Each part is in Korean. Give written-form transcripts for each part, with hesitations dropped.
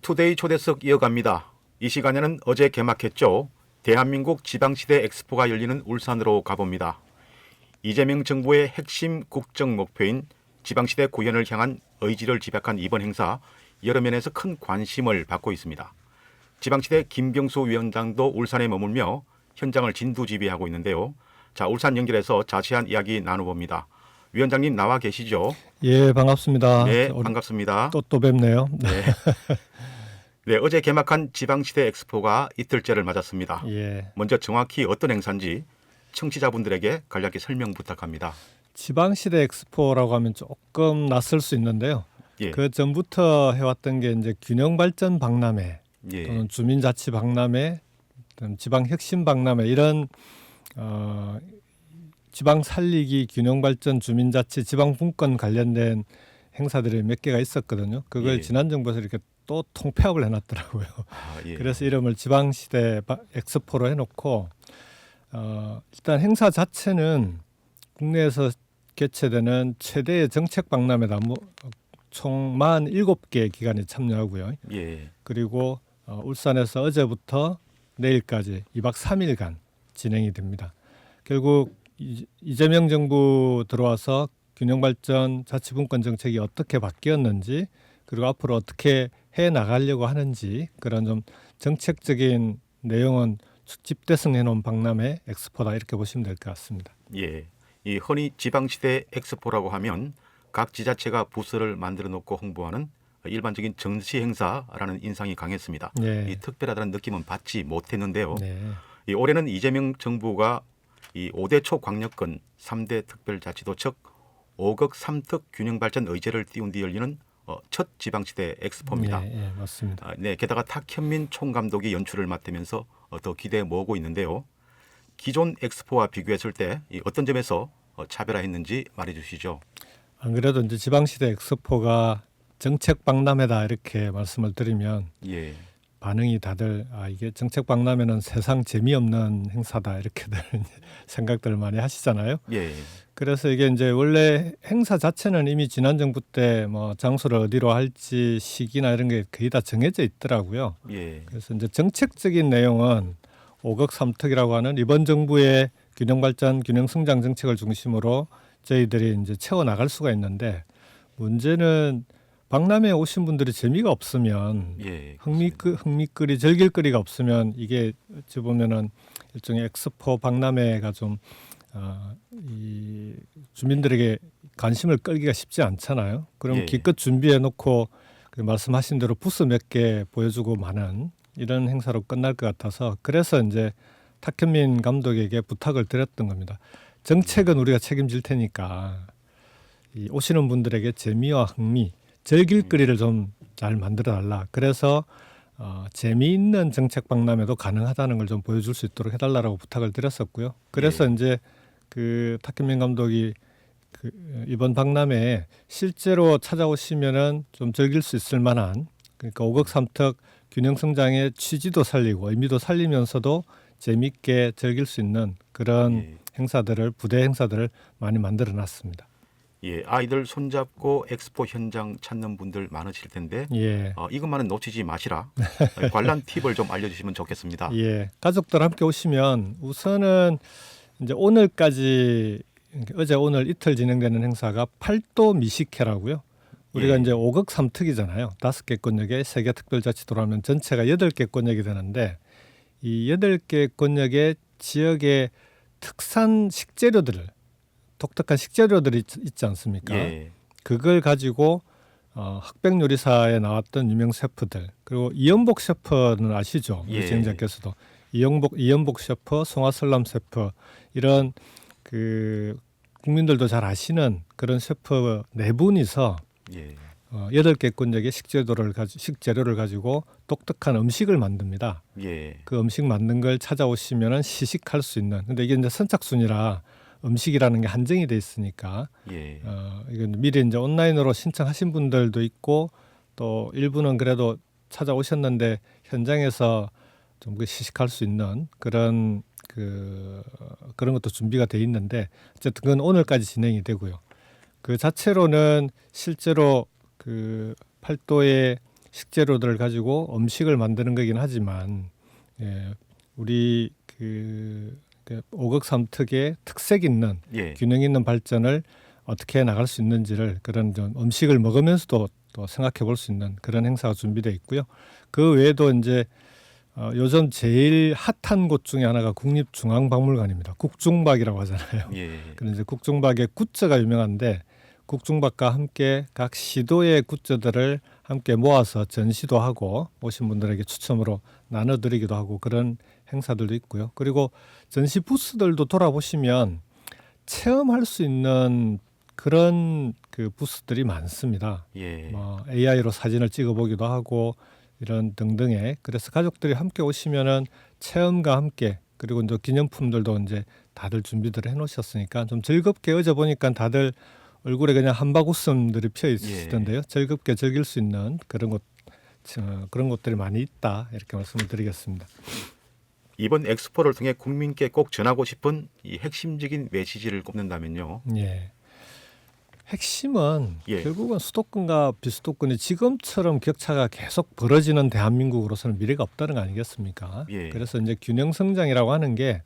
투데이 초대석 이어갑니다. 이 시간에는 어제 개막했죠. 대한민국 지방시대 엑스포가 열리는 울산으로 가봅니다. 이재명 정부의 핵심 국정 목표인 지방시대 구현을 향한 의지를 집약한 이번 행사, 여러 면에서 큰 관심을 받고 있습니다. 지방시대 김병수 위원장도 울산에 머물며 현장을 진두지휘하고 있는데요. 자, 울산 연결해서 자세한 이야기 나눠봅니다. 위원장님 나와 계시죠? 예, 반갑습니다. 네, 반갑습니다. 또 뵙네요. 네. 네, 어제 개막한 지방시대 엑스포가 이틀째를 맞았습니다. 예. 먼저 정확히 어떤 행사인지 청취자분들에게 간략히 설명 부탁합니다. 지방시대 엑스포라고 하면 조금 낯설 수 있는데요. 예. 그 전부터 해왔던 게 이제 균형발전 박람회 예. 또는 주민자치 박람회, 또는 지방 혁신 박람회 이런 지방 살리기, 균형발전, 주민자치, 지방분권 관련된 행사들이 몇 개가 있었거든요. 그걸 예. 지난 정부에서 이렇게 또 통폐합을 해놨더라고요. 예. 그래서 이름을 지방시대 엑스포로 해놓고 일단 행사 자체는 국내에서 개최되는 최대의 정책 박람회다. 총 47개 기관이 참여하고요. 예. 그리고 울산에서 어제부터 내일까지 2박 3일간 진행이 됩니다. 결국 이재명 정부 들어와서 균형발전 자치분권 정책이 어떻게 바뀌었는지, 그리고 앞으로 어떻게 해 나가려고 하는지, 그런 좀 정책적인 내용은 집대성해 놓은 박람회 엑스포다, 이렇게 보시면 될 것 같습니다. 예. 이 흔히 지방시대 엑스포라고 하면 각 지자체가 부스를 만들어 놓고 홍보하는 일반적인 전시 행사라는 인상이 강했습니다. 예. 이 특별하다는 느낌은 받지 못했는데요. 네. 이 올해는 이재명 정부가 이 5대 초광역권 3대 특별자치도 즉 5극 3특 균형발전 의제를 띄운 뒤 열리는 첫 지방시대 엑스포입니다. 예, 맞습니다. 네, 게다가 탁현민 총감독이 연출을 맡으면서 더 기대에 모으고 있는데요. 기존 엑스포와 비교했을 때 어떤 점에서 차별화했는지 말해주시죠. 안 그래도 이제 지방시대 엑스포가 정책 박람회다 이렇게 말씀을 드리면 예. 반응이 다들 이게 정책 박람회는 세상 재미없는 행사다 이렇게들 생각들을 많이 하시잖아요. 예. 그래서 이게 이제 원래 행사 자체는 이미 지난 정부 때 뭐 장소를 어디로 할지 시기나 이런 게 거의 다 정해져 있더라고요. 예. 그래서 이제 정책적인 내용은 5극 3특이라고 하는 이번 정부의 균형발전, 균형성장 정책을 중심으로 저희들이 이제 채워 나갈 수가 있는데, 문제는 박람회에 오신 분들이 재미가 없으면, 예. 흥미거리, 즐길거리가 없으면 이게 어찌 보면은 일종의 엑스포 박람회가 좀 이 주민들에게 관심을 끌기가 쉽지 않잖아요. 그럼 예. 기껏 준비해 놓고 말씀하신 대로 부스 몇 개 보여주고 마는 이런 행사로 끝날 것 같아서, 그래서 이제 탁현민 감독에게 부탁을 드렸던 겁니다. 정책은 우리가 책임질 테니까 이 오시는 분들에게 재미와 흥미, 즐길 거리를 좀 잘 만들어 달라. 그래서 재미있는 정책 박람회도 가능하다는 걸 좀 보여줄 수 있도록 해달라고 부탁을 드렸었고요. 그래서 예. 이제 그 탁현민 감독이 이번 박람회에 실제로 찾아오시면은 좀 즐길 수 있을 만한, 그러니까 5극 3특 균형성장의 취지도 살리고 의미도 살리면서도 재미있게 즐길 수 있는 그런 예. 행사들을, 부대 행사들을 많이 만들어놨습니다. 예, 아이들 손잡고 엑스포 현장 찾는 분들 많으실 텐데 예. 이것만은 놓치지 마시라. 관람 팁을 좀 알려주시면 좋겠습니다. 예, 가족들 함께 오시면 우선은 이제 오늘까지, 어제 오늘 이틀 진행되는 행사가 팔도 미식회라고요. 우리가 예. 이제 5극 3특이잖아요. 5개 권역에 3개 특별자치도로 하면 전체가 8개 권역이 되는데, 이 8개 권역의 지역의 특산 식재료들을, 독특한 식재료들이 있지 않습니까? 예. 그걸 가지고 흑백 요리사에 나왔던 유명 셰프들, 그리고 이연복 셰프는 아시죠? 예. 우리 진행자께서도 이연복 셰프, 송하설람 셰프, 이런 그 국민들도 잘 아시는 그런 셰프 네 분이서 예. 8개 권역의 식재료를 가지고 독특한 음식을 만듭니다. 예. 그 음식 만든 걸 찾아오시면은 시식할 수 있는. 근데 이게 이제 선착순이라 음식이라는 게 한정이 돼 있으니까 예. 이건 미리 이제 온라인으로 신청하신 분들도 있고, 또 일부는 그래도 찾아오셨는데 현장에서 좀 시식할 수 있는 그런 그런 것도 준비가 돼 있는데, 어쨌든 그건 오늘까지 진행이 되고요. 그 자체로는 실제로 그 팔도의 식재료들을 가지고 음식을 만드는 거긴 하지만 우리 그 5급 3특의 특색 있는 예. 균형 있는 발전을 어떻게 해 나갈 수 있는지를 그런 좀 음식을 먹으면서도 또 생각해 볼 수 있는 그런 행사가 준비되어 있고요. 그 외에도 이제 요즘 제일 핫한 곳 중에 하나가 국립중앙박물관입니다. 국중박이라고 하잖아요. 예. 그래서 이제 국중박의 굿즈가 유명한데 국중박과 함께 각 시도의 굿즈들을 함께 모아서 전시도 하고 오신 분들에게 추첨으로 나눠드리기도 하고 그런 행사들도 있고요. 그리고 전시 부스들도 돌아보시면 체험할 수 있는 그런 그 부스들이 많습니다. 예. 뭐 AI로 사진을 찍어보기도 하고 이런 등등의 그래서 가족들이 함께 오시면은 체험과 함께 그리고 이제 기념품들도 이제 다들 준비들 해놓으셨으니까 좀 즐겁게 어제 보니까 다들 얼굴에 그냥 한박 웃음들이 펴 있으시던데요. 즐겁게 즐길 수 있는 그런 곳들이 많이 있다 이렇게 말씀을 드리겠습니다. 이번 엑스포를 통해 국민께 꼭 전하고 싶은 이 핵심적인 메시지를 꼽는다면요. 예. 핵심은 예. 결국은 수도권과 비수도권이 지금처럼 격차가 계속 벌어지는 대한민국으로서는 미래가 없다는 거 아니겠습니까? 예. 그래서 이제 균형 성장이라고 하는 게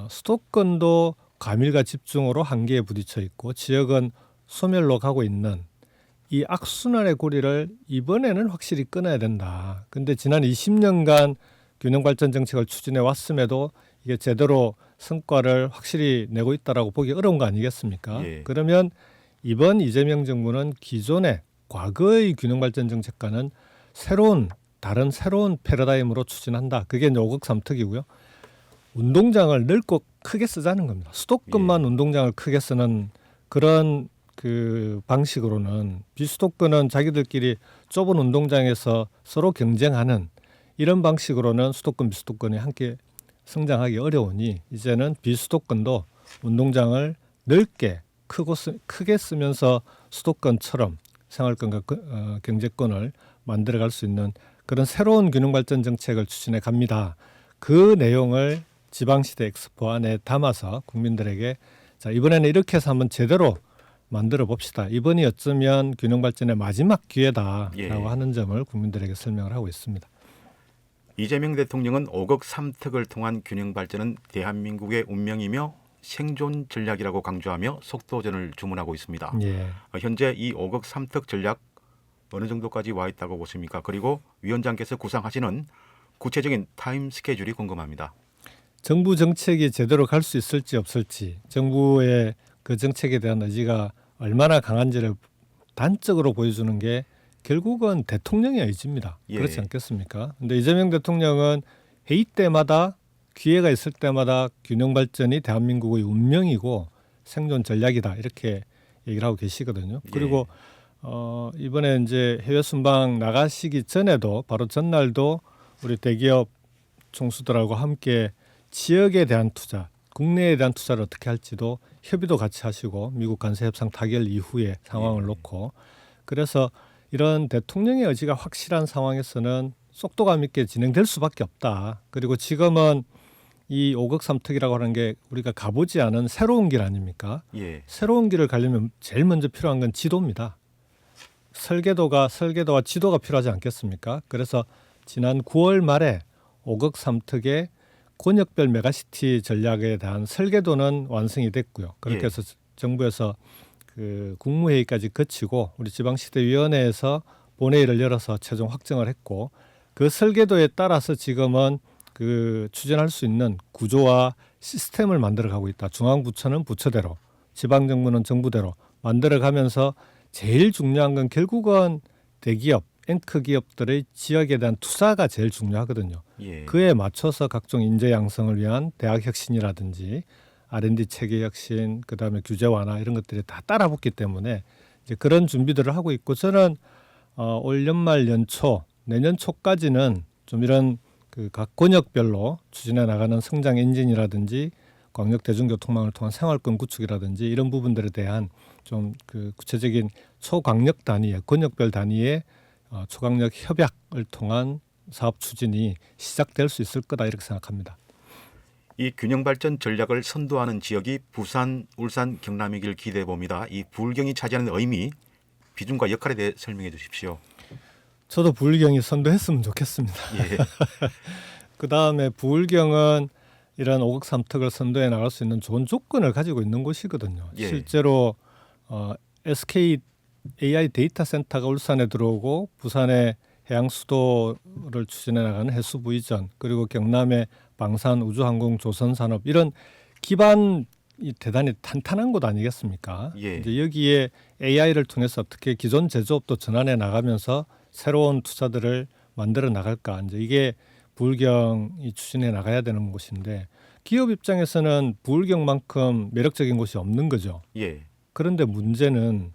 수도권도 과밀과 집중으로 한계에 부딪혀 있고 지역은 소멸로 가고 있는 이 악순환의 고리를 이번에는 확실히 끊어야 된다. 근데 지난 20년간 균형 발전 정책을 추진해 왔음에도 이게 제대로 성과를 확실히 내고 있다라고 보기 어려운 거 아니겠습니까? 예. 그러면 이번 이재명 정부는 기존의 과거의 균형 발전 정책과는 다른 새로운 패러다임으로 추진한다. 그게 이제 5급 3특이고요. 운동장을 넓고 크게 쓰자는 겁니다. 수도권만 운동장을 크게 쓰는 그런 그 방식으로는 비수도권은 자기들끼리 좁은 운동장에서 서로 경쟁하는 이런 방식으로는 수도권 비수도권이 함께 성장하기 어려우니 이제는 비수도권도 운동장을 넓게 크게 쓰면서 수도권처럼 생활권과 경제권을 만들어갈 수 있는 그런 새로운 균형발전 정책을 추진해 갑니다. 그 내용을 지방시대 엑스포 안에 담아서 국민들에게 자 이번에는 이렇게 해서 한번 제대로 만들어 봅시다. 이번이 어쩌면 균형발전의 마지막 기회다라고 하는 점을 국민들에게 설명을 하고 있습니다. 이재명 대통령은 5급 3특을 통한 균형 발전은 대한민국의 운명이며 생존 전략이라고 강조하며 속도전을 주문하고 있습니다. 예. 현재 이 5급 3특 전략 어느 정도까지 와 있다고 보십니까? 그리고 위원장께서 구상하시는 구체적인 타임 스케줄이 궁금합니다. 정부 정책이 제대로 갈 수 있을지 없을지 정부의 그 정책에 대한 의지가 얼마나 강한지를 단적으로 보여주는 게 결국은 대통령의 의지입니다. 예. 그렇지 않겠습니까? 근데 이재명 대통령은 회의 때마다 기회가 있을 때마다 균형 발전이 대한민국의 운명이고 생존 전략이다 이렇게 얘기를 하고 계시거든요. 그리고 이번에 이제 해외 순방 나가시기 전에도 바로 전날도 우리 대기업 총수들하고 함께 지역에 대한 투자, 국내에 대한 투자를 어떻게 할지도 협의도 같이 하시고 미국 관세 협상 타결 이후의 상황을 놓고 그래서 이런 대통령의 의지가 확실한 상황에서는 속도감 있게 진행될 수밖에 없다. 그리고 지금은 이 5급 3특이라고 하는 게 우리가 가보지 않은 새로운 길 아닙니까? 예. 새로운 길을 가려면 제일 먼저 필요한 건 지도입니다. 설계도와 지도가 필요하지 않겠습니까? 그래서 지난 9월 말에 5급 3특의 권역별 메가시티 전략에 대한 설계도는 완성이 됐고요. 그렇게 해서 정부에서 그 국무회의까지 거치고 우리 지방시대위원회에서 본회의를 열어서 최종 확정을 했고 그 설계도에 따라서 지금은 그 추진할 수 있는 구조와 시스템을 만들어가고 있다. 중앙부처는 부처대로, 지방정부는 정부대로 만들어가면서 제일 중요한 건 결국은 대기업, 앵커 기업들의 지역에 대한 투자가 제일 중요하거든요. 예. 그에 맞춰서 각종 인재 양성을 위한 대학 혁신이라든지 R&D 체계 혁신, 그다음에 규제 완화 이런 것들이 다 따라붙기 때문에 이제 그런 준비들을 하고 있고 저는 올 연말 연초, 내년 초까지는 좀 이런 그 각 권역별로 추진해 나가는 성장 엔진이라든지 광역 대중교통망을 통한 생활권 구축이라든지 이런 부분들에 대한 좀 그 구체적인 초광역 단위의 권역별 단위의 초광역 협약을 통한 사업 추진이 시작될 수 있을 거다 이렇게 생각합니다. 이 균형 발전 전략을 선도하는 지역이 부산, 울산, 경남이길 기대해 봅니다. 이 불경이 차지하는 의미, 비중과 역할에 대해 설명해 주십시오. 저도 부울경이 선도했으면 좋겠습니다. 예. 그 다음에 부울경은 이런 5급 3특을 선도해 나갈 수 있는 좋은 조건을 가지고 있는 곳이거든요. 예. 실제로 SK AI 데이터 센터가 울산에 들어오고 부산에 해양 수도를 추진해 나가는 해수부 이전, 그리고 경남의 방산, 우주항공, 조선산업, 이런 기반이 대단히 탄탄한 곳 아니겠습니까? 예. 이제 여기에 AI를 통해서 어떻게 기존 제조업도 전환해 나가면서 새로운 투자들을 만들어 나갈까, 이제 이게 부울경이 추진해 나가야 되는 곳인데, 기업 입장에서는 부울경만큼 매력적인 곳이 없는 거죠. 예. 그런데 문제는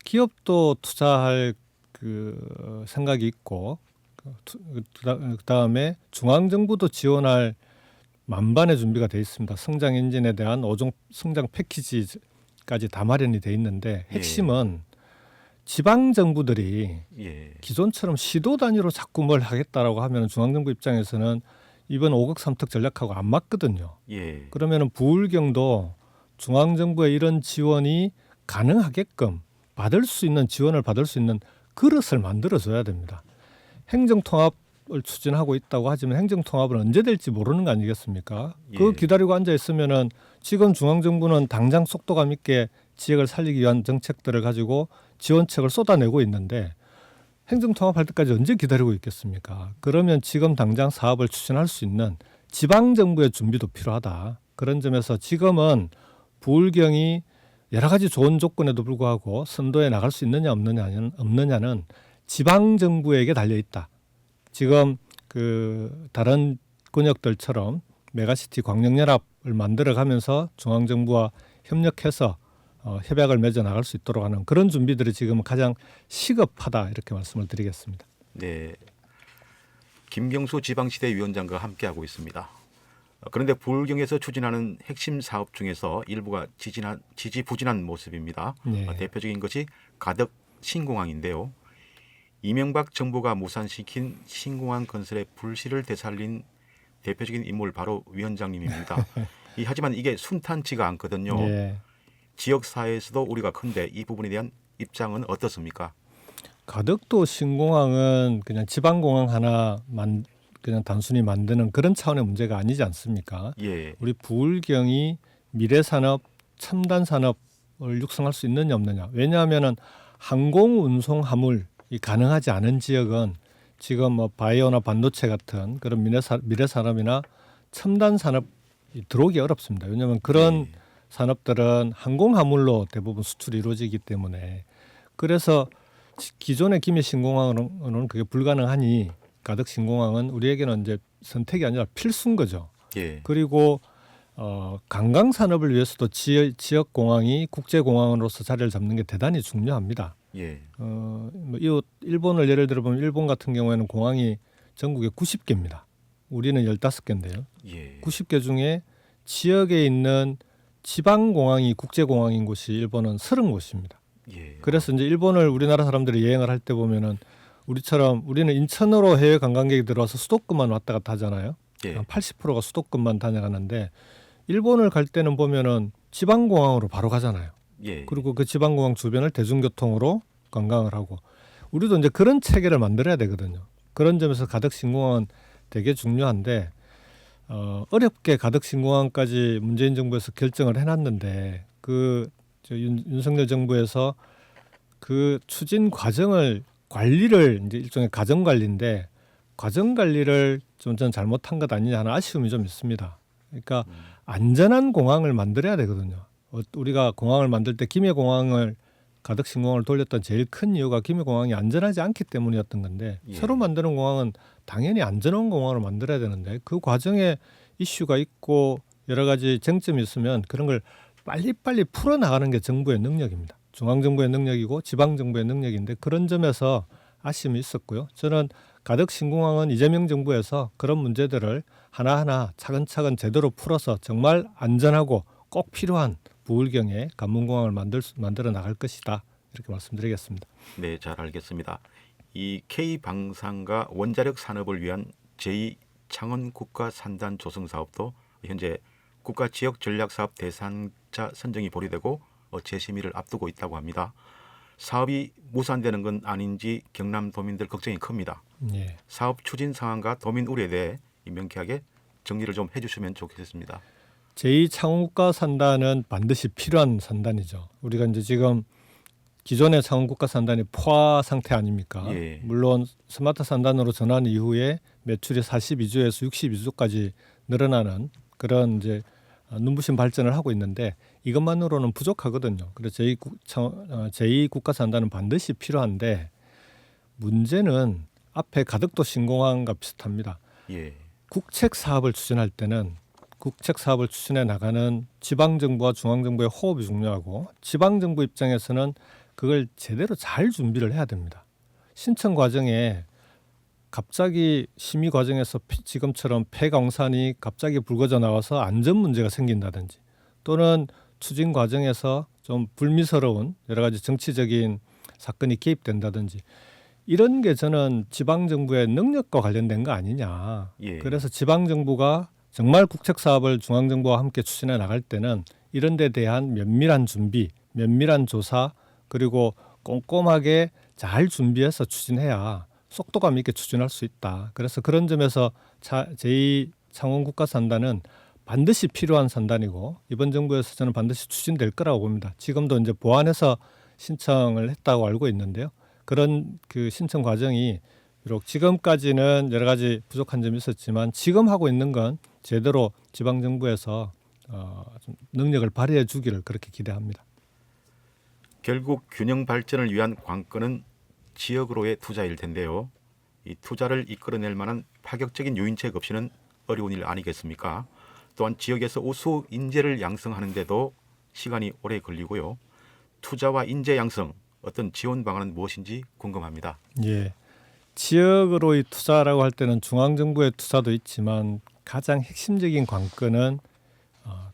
기업도 투자할 그 생각이 있고, 그다음에 중앙 정부도 지원할 만반의 준비가 돼 있습니다. 성장 엔진에 대한 5종 성장 패키지까지 다 마련이 돼 있는데, 핵심은 지방 정부들이 예. 기존처럼 시도 단위로 자꾸 뭘 하겠다라고 하면 중앙 정부 입장에서는 이번 5급 3특 전략하고 안 맞거든요. 예. 그러면은 부울경도 중앙 정부의 이런 지원이 가능하게끔 받을 수 있는, 지원을 받을 수 있는 그릇을 만들어 줘야 됩니다. 행정 통합을 추진하고 있다고 하지만 행정 통합은 언제 될지 모르는 거 아니겠습니까? 그거 예. 기다리고 앉아 있으면은 지금 중앙 정부는 당장 속도감 있게 지역을 살리기 위한 정책들을 가지고 지원책을 쏟아내고 있는데, 행정 통합할 때까지 언제 기다리고 있겠습니까? 그러면 지금 당장 사업을 추진할 수 있는 지방 정부의 준비도 필요하다. 그런 점에서 지금은 부울경이 여러 가지 좋은 조건에도 불구하고 선도에 나갈 수 있느냐 없느냐는 지방 정부에게 달려 있다. 지금 그 다른 권역들처럼 메가시티 광역연합을 만들어가면서 중앙 정부와 협력해서 협약을 맺어 나갈 수 있도록 하는 그런 준비들이 지금 가장 시급하다, 이렇게 말씀을 드리겠습니다. 네. 김경수 지방시대 위원장과 함께하고 있습니다. 그런데 부울경에서 추진하는 핵심 사업 중에서 일부가 지지부진한 모습입니다. 네. 대표적인 것이 가덕 신공항인데요. 이명박 정부가 무산시킨 신공항 건설의 불씨를 되살린 대표적인 인물 바로 위원장님입니다. 하지만 이게 순탄치가 않거든요. 네. 지역사회에서도 우리가 큰데 이 부분에 대한 입장은 어떻습니까? 가덕도 신공항은 그냥 지방공항 하나만 그냥 단순히 만드는 그런 차원의 문제가 아니지 않습니까? 예. 우리 부울경이 미래산업, 첨단 산업을 육성할 수 있느냐 없느냐. 왜냐하면은 항공 운송 화물이 가능하지 않은 지역은 지금 뭐 바이오나 반도체 같은 그런 미래산업이나 첨단 산업이 들어오기 어렵습니다. 왜냐하면 그런 예. 산업들은 항공 화물로 대부분 수출이 이루어지기 때문에, 그래서 기존의 김해 신공항으로는 그게 불가능하니 가덕 신공항은 우리에게는 이제 선택이 아니라 필수인 거죠. 예. 그리고 관광 산업을 위해서도 지역 공항이 국제 공항으로서 자리를 잡는 게 대단히 중요합니다. 예. 뭐 일본을 예를 들어 보면 일본 같은 경우에는 공항이 전국에 90개입니다. 우리는 15개인데요. 예. 90개 중에 지역에 있는 지방 공항이 국제 공항인 곳이 일본은 30곳입니다. 예. 그래서 이제 일본을 우리나라 사람들이 여행을 할 때 보면은 우리처럼 우리는 인천으로 해외 관광객이 들어와서 수도권만 왔다 갔다 하잖아요. 예. 한 80%가 수도권만 다녀가는데, 일본을 갈 때는 보면은 지방공항으로 바로 가잖아요. 예. 그리고 그 지방공항 주변을 대중교통으로 관광을 하고, 우리도 이제 그런 체계를 만들어야 되거든요. 그런 점에서 가덕 신공항은 되게 중요한데, 어렵게 가덕 신공항까지 문재인 정부에서 결정을 해놨는데, 윤석열 정부에서 그 추진 과정을 관리를 이제 일종의 가정 관리인데, 과정 관리를 좀 저는 잘못한 것 아니냐 하는 아쉬움이 좀 있습니다. 그러니까 안전한 공항을 만들어야 되거든요. 우리가 공항을 만들 때 김해공항을 가덕 신공항을 돌렸던 제일 큰 이유가 김해공항이 안전하지 않기 때문이었던 건데, 예. 새로 만드는 공항은 당연히 안전한 공항을 만들어야 되는데, 그 과정에 이슈가 있고 여러 가지 쟁점이 있으면 그런 걸 빨리빨리 풀어나가는 게 정부의 능력입니다. 중앙정부의 능력이고 지방정부의 능력인데, 그런 점에서 아쉬움이 있었고요. 저는 가덕 신공항은 이재명 정부에서 그런 문제들을 하나하나 차근차근 제대로 풀어서 정말 안전하고 꼭 필요한 부울경의 관문공항을 만들어 나갈 것이다, 이렇게 말씀드리겠습니다. 네, 잘 알겠습니다. 이 K방산과 원자력 산업을 위한 제2 창원 국가 산단 조성 사업도 현재 국가 지역 전략 사업 대상자 선정이 보류되고 재심의를 앞두고 있다고 합니다. 사업이 무산되는 건 아닌지 경남도민들 걱정이 큽니다. 예. 사업 추진 상황과 도민 우려에 대해 명쾌하게 정리를 좀 해주시면 좋겠습니다. 제2창원국가 산단은 반드시 필요한 산단이죠. 우리가 이제 지금 기존의 창원국가 산단이 포화 상태 아닙니까? 예. 물론 스마트 산단으로 전환 이후에 매출이 42조에서 62조까지 늘어나는 그런 이제 눈부신 발전을 하고 있는데 이것만으로는 부족하거든요. 그래서 제2국가 산단은 반드시 필요한데 문제는 앞에 가덕도 신공항과 비슷합니다. 예. 국책 사업을 추진할 때는 국책 사업을 추진해 나가는 지방 정부와 중앙 정부의 호흡이 중요하고 지방 정부 입장에서는 그걸 제대로 잘 준비를 해야 됩니다. 신청 과정에 갑자기 심의 과정에서 지금처럼 폐광산이 갑자기 불거져 나와서 안전 문제가 생긴다든지 또는 추진 과정에서 좀 불미스러운 여러 가지 정치적인 사건이 개입된다든지 이런 게 저는 지방 정부의 능력과 관련된 거 아니냐. 예. 그래서 지방 정부가 정말 국책 사업을 중앙 정부와 함께 추진해 나갈 때는 이런 데 대한 면밀한 준비, 면밀한 조사 그리고 꼼꼼하게 잘 준비해서 추진해야 속도감 있게 추진할 수 있다. 그래서 그런 점에서 제2창원국가산단은 반드시 필요한 산단이고 이번 정부에서 저는 반드시 추진될 거라고 봅니다. 지금도 이제 보완해서 신청을 했다고 알고 있는데요. 그런 그 신청 과정이 비록 지금까지는 여러 가지 부족한 점이 있었지만 지금 하고 있는 건 제대로 지방 정부에서 좀 능력을 발휘해 주기를 그렇게 기대합니다. 결국 균형 발전을 위한 관건은 지역으로의 투자일 텐데요. 이 투자를 이끌어낼 만한 파격적인 유인책 없이는 어려운 일 아니겠습니까? 또한 지역에서 우수 인재를 양성하는 데도 시간이 오래 걸리고요. 투자와 인재 양성, 어떤 지원 방안은 무엇인지 궁금합니다. 예, 지역으로의 투자라고 할 때는 중앙정부의 투자도 있지만 가장 핵심적인 관건은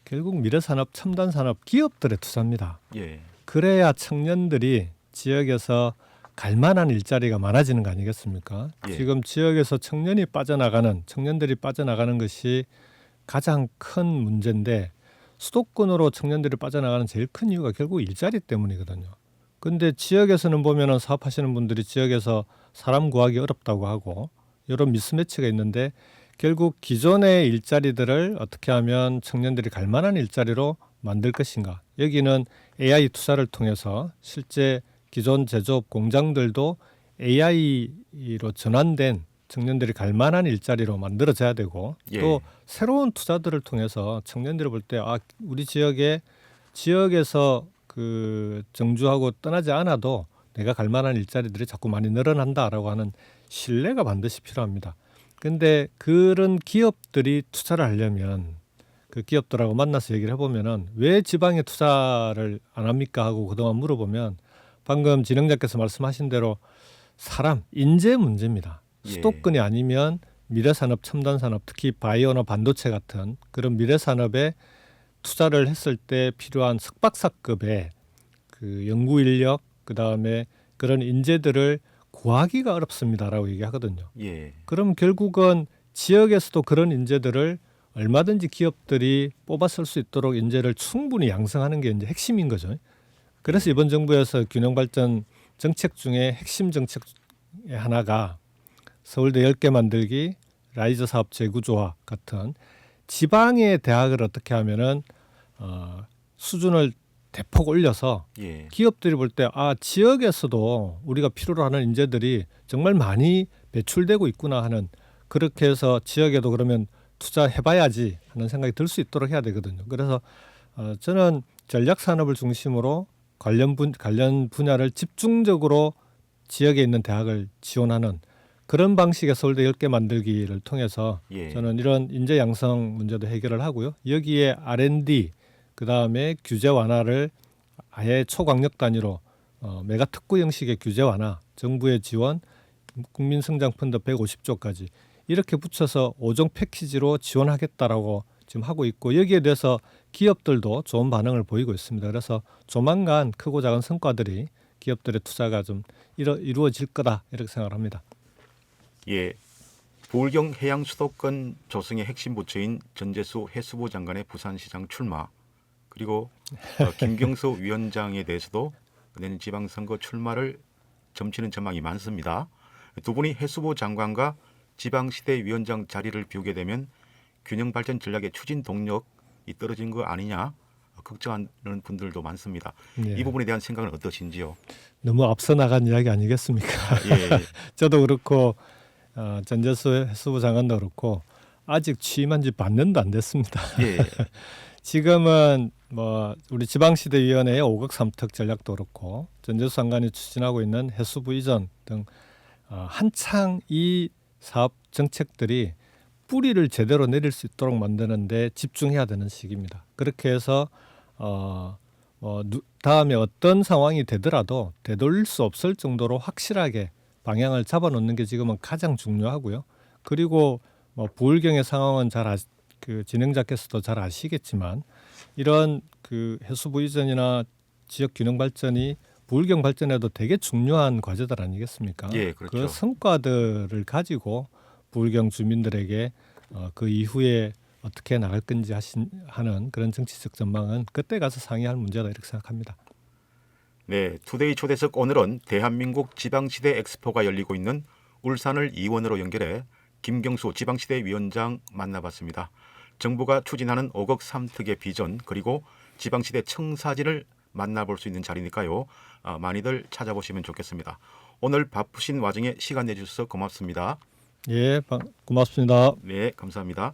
결국 미래산업, 첨단산업 기업들의 투자입니다. 예. 그래야 청년들이 지역에서 갈 만한 일자리가 많아지는 거 아니겠습니까? 예. 지금 지역에서 청년들이 빠져나가는 것이 가장 큰 문제인데 수도권으로 청년들이 빠져나가는 제일 큰 이유가 결국 일자리 때문이거든요. 근데 지역에서는 보면은 사업하시는 분들이 지역에서 사람 구하기 어렵다고 하고 이런 미스매치가 있는데 결국 기존의 일자리들을 어떻게 하면 청년들이 갈 만한 일자리로 만들 것인가. 여기는 AI 투자를 통해서 실제 기존 제조업 공장들도 AI로 전환된 청년들이 갈 만한 일자리로 만들어져야 되고 예. 또 새로운 투자들을 통해서 청년들이 볼 때 우리 지역에서 그 정주하고 떠나지 않아도 내가 갈 만한 일자리들이 자꾸 많이 늘어난다라고 하는 신뢰가 반드시 필요합니다. 근데 그런 기업들이 투자를 하려면 그 기업들하고 만나서 얘기를 해보면은 왜 지방에 투자를 안 합니까 하고 그동안 물어보면 방금 진행자께서 말씀하신 대로 사람, 인재 문제입니다. 예. 수도권이 아니면 미래산업, 첨단산업, 특히 바이오나 반도체 같은 그런 미래산업에 투자를 했을 때 필요한 석박사급의 그 연구 인력, 그 다음에 그런 인재들을 구하기가 어렵습니다라고 얘기하거든요. 예. 그럼 결국은 지역에서도 그런 인재들을 얼마든지 기업들이 뽑아 쓸 수 있도록 인재를 충분히 양성하는 게 이제 핵심인 거죠. 그래서 이번 정부에서 균형 발전 정책 중에 핵심 정책 하나가 서울대 10개 만들기, 라이저 사업 재구조화 같은 지방의 대학을 어떻게 하면은 수준을 대폭 올려서 예. 기업들이 볼 때 지역에서도 우리가 필요로 하는 인재들이 정말 많이 배출되고 있구나 하는 그렇게 해서 지역에도 그러면 투자해봐야지 하는 생각이 들 수 있도록 해야 되거든요. 그래서 저는 전략 산업을 중심으로 관련 분야를 집중적으로 지역에 있는 대학을 지원하는 그런 방식의 서울대 10개 만들기를 통해서 예. 저는 이런 인재 양성 문제도 해결을 하고요. 여기에 R&D 그다음에 규제 완화를 아예 초광역 단위로 메가 특구 형식의 규제 완화, 정부의 지원, 국민성장펀드 150조까지 이렇게 붙여서 5종 패키지로 지원하겠다라고 지금 하고 있고 여기에 대해서 기업들도 좋은 반응을 보이고 있습니다. 그래서 조만간 크고 작은 성과들이 기업들의 투자가 좀 이루어질 거다 이렇게 생각을 합니다. 예. 부울경 해양 수도권 조성의 핵심 부처인 전재수 해수부 장관의 부산시장 출마 그리고 김경수 위원장에 대해서도 내년 지방선거 출마를 점치는 전망이 많습니다. 두 분이 해수부 장관과 지방시대 위원장 자리를 비우게 되면 균형발전 전략의 추진 동력이 떨어진 거 아니냐 걱정하는 분들도 많습니다. 예. 이 부분에 대한 생각은 어떠신지요? 너무 앞서 나간 이야기 아니겠습니까? 예, 저도 그렇고 전재수 해수부 장관도 그렇고 아직 취임한 지 반년도 안 됐습니다. 예, 지금은 뭐 우리 지방시대위원회의 5급 3특 전략도 그렇고 전재수 장관이 추진하고 있는 해수부 이전 등 한창 이 사업 정책들이 뿌리를 제대로 내릴 수 있도록 만드는 데 집중해야 되는 시기입니다. 그렇게 해서 다음에 어떤 상황이 되더라도 되돌릴 수 없을 정도로 확실하게 방향을 잡아놓는 게 지금은 가장 중요하고요. 그리고 뭐 부울경의 상황은 그 진행자께서도 잘 아시겠지만 이런 그 해수부 이전이나 지역 균형 발전이 부울경 발전에도 되게 중요한 과제들 아니겠습니까? 예, 그렇죠. 그 성과들을 가지고 부울경 주민들에게 그 이후에 어떻게 나갈 건지 하는 그런 정치적 전망은 그때 가서 상의할 문제다 이렇게 생각합니다. 네, 투데이 초대석 오늘은 대한민국 지방시대 엑스포가 열리고 있는 울산을 이원으로 연결해 김경수 지방시대 위원장 만나봤습니다. 정부가 추진하는 5급 3특의 비전 그리고 지방시대 청사진을 만나볼 수 있는 자리니까요. 많이들 찾아보시면 좋겠습니다. 오늘 바쁘신 와중에 시간 내주셔서 고맙습니다. 예, 고맙습니다. 네, 감사합니다.